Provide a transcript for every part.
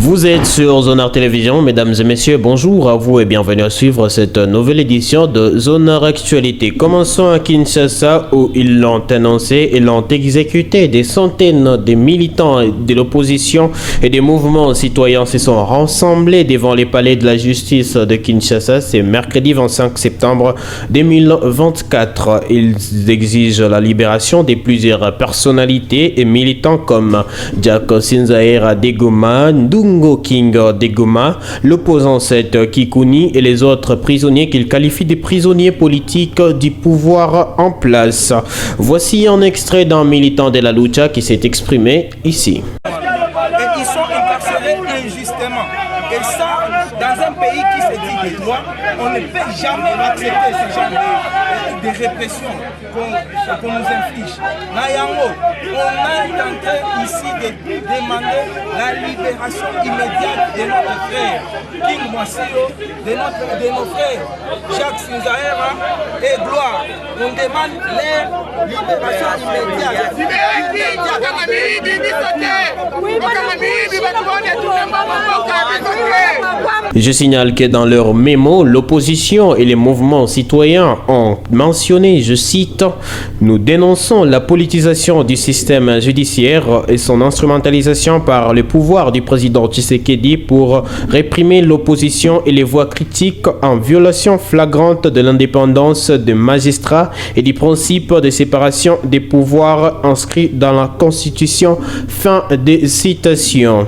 Vous êtes sur Zonard Télévision, mesdames et messieurs, bonjour à vous et bienvenue à suivre cette nouvelle édition de Zonard Actualité. Commençons à Kinshasa où ils l'ont annoncé et l'ont exécuté. Des centaines de militants de l'opposition et des mouvements citoyens se sont rassemblés devant les palais de la justice de Kinshasa. C'est mercredi 25 septembre 2024. Ils exigent la libération de plusieurs personnalités et militants comme Jack Sinzaera Degoma, Ndungo King Degoma, l'opposant Seth Kikuni et les autres prisonniers qu'ils qualifient de prisonniers politiques du pouvoir en place. Voici un extrait d'un militant de la lucha qui s'est exprimé ici. Ils sont incarcérés injustement. Et ça, dans un pays qui se dit des droits, on ne peut jamais accepter ce genre de répression qu'on nous inflige. Nayango, on est en train ici de demander la libération immédiate de notre frère King Mwasio, de nos frères Jacques Sinzaera et Gloire. On demande leur libération immédiate. Je signale que dans leur mémo, l'opposition et les mouvements citoyens ont mentionné, je cite, « Nous dénonçons la politisation du système judiciaire et son instrumentalisation par le pouvoir du président Tshisekedi pour réprimer l'opposition et les voix critiques en violation flagrante de l'indépendance des magistrats et du principe de séparation des pouvoirs inscrit dans la Constitution. » Fin de citation.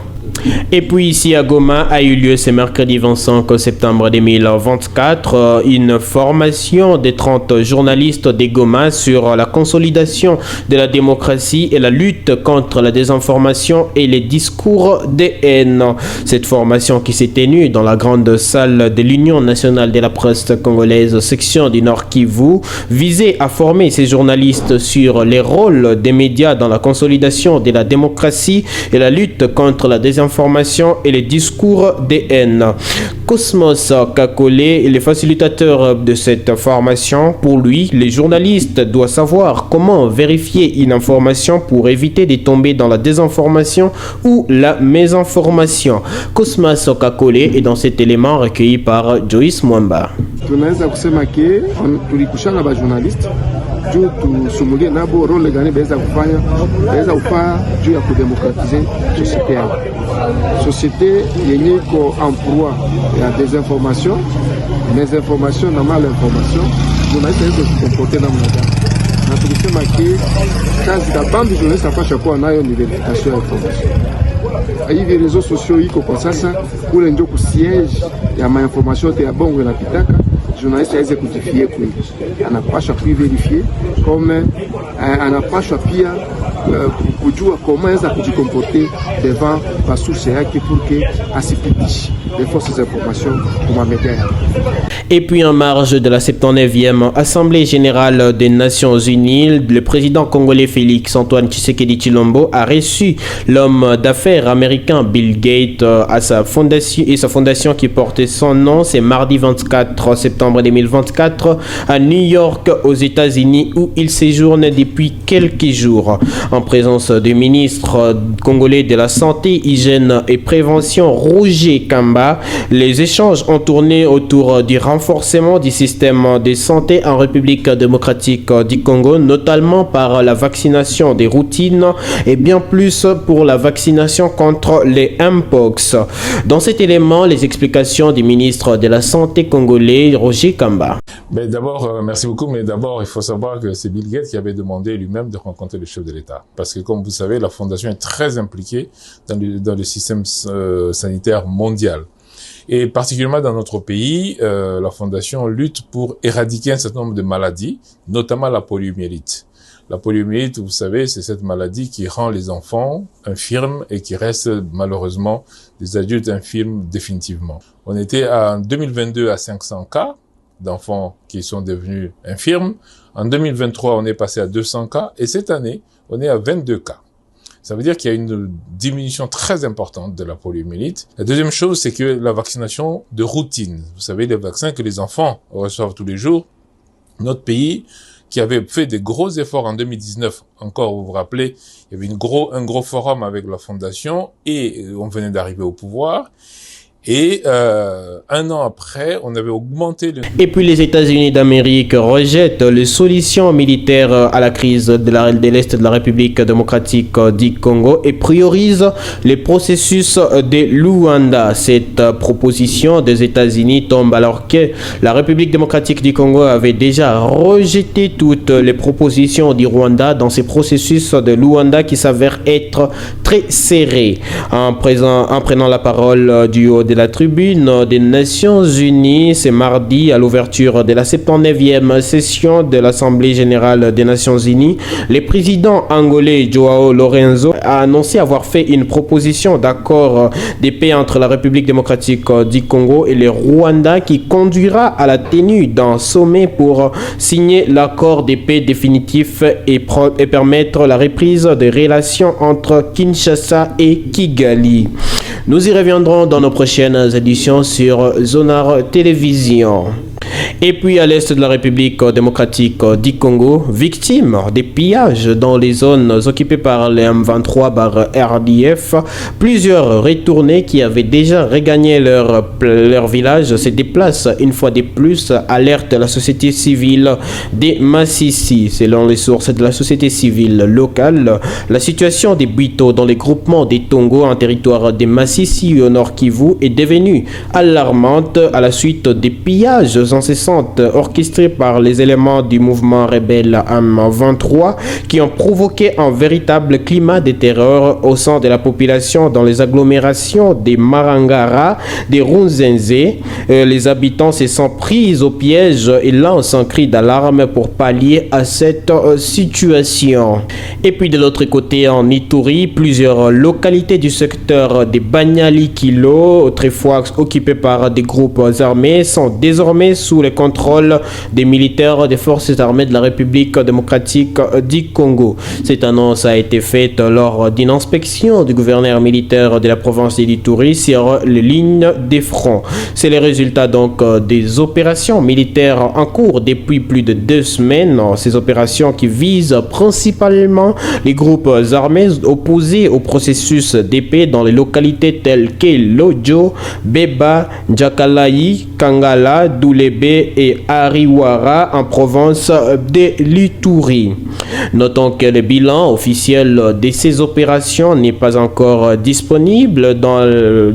Et puis ici à Goma a eu lieu ce mercredi 25 septembre 2024 une formation des 30 journalistes de Goma sur la consolidation de la démocratie et la lutte contre la désinformation et les discours de haine. Cette formation qui s'est tenue dans la grande salle de l'Union nationale de la presse congolaise section du Nord Kivu visait à former ces journalistes sur les rôles des médias dans la consolidation de la démocratie et la lutte contre la désinformation et les discours de haine. Cosmos Kakole est le facilitateur de cette formation. Pour lui, les journalistes doivent savoir comment vérifier une information pour éviter de tomber dans la désinformation ou la mésinformation. Cosmos Kakole est dans cet élément recueilli par Joyce Mwamba. Tunaweza kusema ke tulikushana ba journalist juu tusumulie nabo role gani baweza kufanya juu ya kudemokratize societe yao. Société yenye ko emploi ya désinformation, mésinformation na malinformation, journaliste hizo kukomporte namna gani. Na tulisema ke kazi ya bandi journaliste apasha kuwa nayo ni verification ya information. Hivi réseaux sociaux iko kwa sasa kule ndio ku siège ya mainformation ya bongo inapitaka. Journaliste aweze kujifie kweli, anapasha kuiverifier comme anapasha pia kujua comment aweza kujikomporter devant la source yake pour que asipitishe les fausses informations pour média. Et puis en marge de la 79e Assemblée générale des Nations Unies, le président congolais Félix Antoine Tshisekedi Tshilombo a reçu l'homme d'affaires américain Bill Gates à sa fondation qui portait son nom. C'est mardi 24 septembre 2024 à New York aux États-Unis où il séjourne depuis quelques jours. En présence du ministre congolais de la Santé, Hygiène et Prévention Roger Kamba, les échanges ont tourné autour du renforcement du système de santé en République démocratique du Congo, notamment par la vaccination des routines et bien plus pour la vaccination contre les Mpox. Dans cet élément, les explications du ministre de la Santé congolais, Roger Kamba. D'abord, merci beaucoup, mais d'abord, il faut savoir que c'est Bill Gates qui avait demandé lui-même de rencontrer le chef de l'État. Parce que, comme vous savez, la Fondation est très impliquée dans le système sanitaire mondial. Et particulièrement dans notre pays, la Fondation lutte pour éradiquer un certain nombre de maladies, notamment la poliomyélite. La poliomyélite, vous savez, c'est cette maladie qui rend les enfants infirmes et qui reste malheureusement des adultes infirmes définitivement. On était en 2022 à 500 cas d'enfants qui sont devenus infirmes. En 2023, on est passé à 200 cas et cette année, on est à 22 cas. Ça veut dire qu'il y a une diminution très importante de la poliomyélite. La deuxième chose, c'est que la vaccination de routine. Vous savez, les vaccins que les enfants reçoivent tous les jours. Notre pays, qui avait fait des gros efforts en 2019. Encore, vous vous rappelez, il y avait un gros forum avec la fondation et on venait d'arriver au pouvoir. Et un an après, on avait augmenté le... Et puis les États-Unis d'Amérique rejettent les solutions militaires à la crise de l'Est de la République démocratique du Congo et priorisent les processus de Luanda. Cette proposition des États-Unis tombe alors que la République démocratique du Congo avait déjà rejeté toutes les propositions du Rwanda dans ces processus de Luanda qui s'avèrent être très serrés. En prenant la parole du haut de la tribune des Nations Unies, c'est mardi à l'ouverture de la 79e session de l'Assemblée générale des Nations Unies, le président angolais Joao Lorenzo a annoncé avoir fait une proposition d'accord de paix entre la République démocratique du Congo et le Rwanda qui conduira à la tenue d'un sommet pour signer l'accord de paix définitif et permettre la reprise des relations entre Kinshasa et Kigali. Nous y reviendrons dans nos prochaines éditions sur Zonar Télévision. Et puis à l'est de la République démocratique du Congo, victime des pillages dans les zones occupées par les M23/RDF, plusieurs retournés qui avaient déjà regagné leur village se déplacent une fois de plus, alerte la société civile des Massissi. Selon les sources de la société civile locale, la situation des Bwito dans les groupements des Tongo en territoire des Massissi au nord Kivu est devenue alarmante à la suite des pillages incessantes orchestrées par les éléments du mouvement rebelle M23 qui ont provoqué un véritable climat de terreur au sein de la population dans les agglomérations des Marangara, des Runzenze. Les habitants se sont pris au piège et lancent un cri d'alarme pour pallier à cette situation. Et puis de l'autre côté, en Ituri, plusieurs localités du secteur des Banyali-Kilo, autrefois occupées par des groupes armés, sont désormais sous le contrôle des militaires des forces armées de la République démocratique du Congo. Cette annonce a été faite lors d'une inspection du gouverneur militaire de la province d'Ituri sur les lignes des fronts. C'est le résultat donc des opérations militaires en cours depuis plus de 2 semaines. Ces opérations qui visent principalement les groupes armés opposés au processus de paix dans les localités telles que Lojo, Beba, Njakalayi, Kangala, Doulebe et Ariwara en province de l'Ituri. Notons que le bilan officiel de ces opérations n'est pas encore disponible,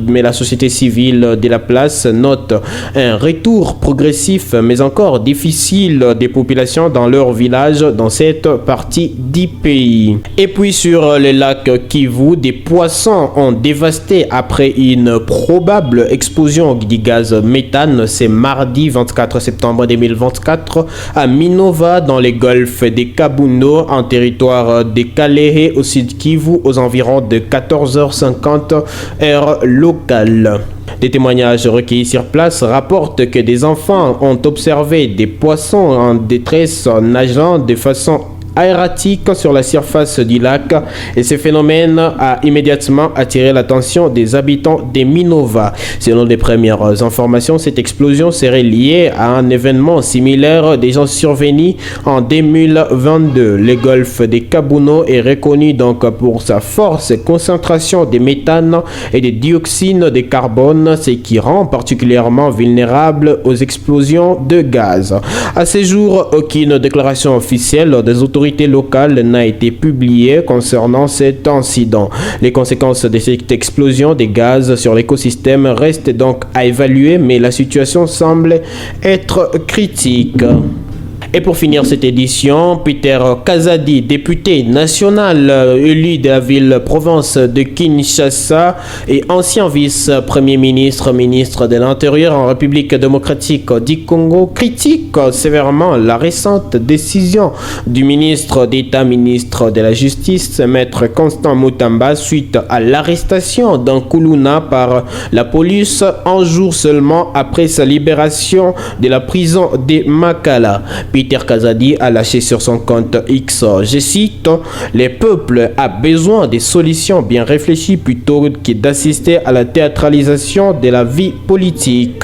mais la société civile de la place note un retour progressif mais encore difficile des populations dans leur village dans cette partie du pays. Et puis sur le lac Kivu, des poissons ont dévasté après une probable explosion du gaz méthane. C'est mardi 24 septembre 2024 à Minova dans les golfs des Kabuno en territoire de Kalehe au sud Kivu aux environs de 14h50 heure locale. Des témoignages recueillis sur place rapportent que des enfants ont observé des poissons en détresse nageant de façon erratique sur la surface du lac et ce phénomène a immédiatement attiré l'attention des habitants de Minova. Selon les premières informations, cette explosion serait liée à un événement similaire déjà survenu en 2022. Le golfe des Kabuno est reconnu donc pour sa forte concentration de méthane et de dioxyde de carbone, ce qui rend particulièrement vulnérable aux explosions de gaz. À ce jour, aucune déclaration officielle des autorités locales n'a été publiée concernant cet incident. Les conséquences de cette explosion de gaz sur l'écosystème restent donc à évaluer, mais la situation semble être critique. Et pour finir cette édition, Peter Kazadi, député national élu de la ville-province de Kinshasa et ancien vice-premier ministre, ministre de l'Intérieur en République démocratique du Congo, critique sévèrement la récente décision du ministre d'État, ministre de la Justice, maître Constant Mutamba, suite à l'arrestation d'un Kuluna par la police un jour seulement après sa libération de la prison de Makala. Peter Kazadi a lâché sur son compte X, je cite, « Les peuples ont besoin de solutions bien réfléchies plutôt que d'assister à la théâtralisation de la vie politique.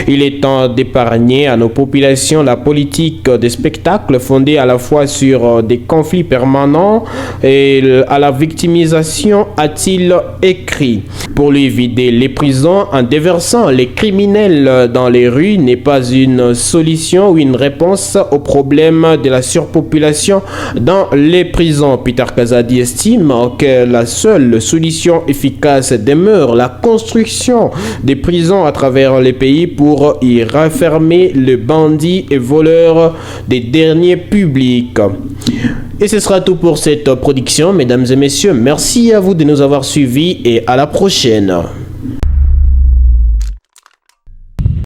Il est temps d'épargner à nos populations la politique des spectacles fondée à la fois sur des conflits permanents et à la victimisation », a-t-il écrit. Pour lui, vider les prisons en déversant les criminels dans les rues n'est pas une solution ou une réponse au problème de la surpopulation dans les prisons. Peter Kazadi estime que la seule solution efficace demeure la construction des prisons à travers les pays pour y renfermer les bandits et voleurs des derniers publics. Et ce sera tout pour cette production, mesdames et messieurs. Merci à vous de nous avoir suivis et à la prochaine.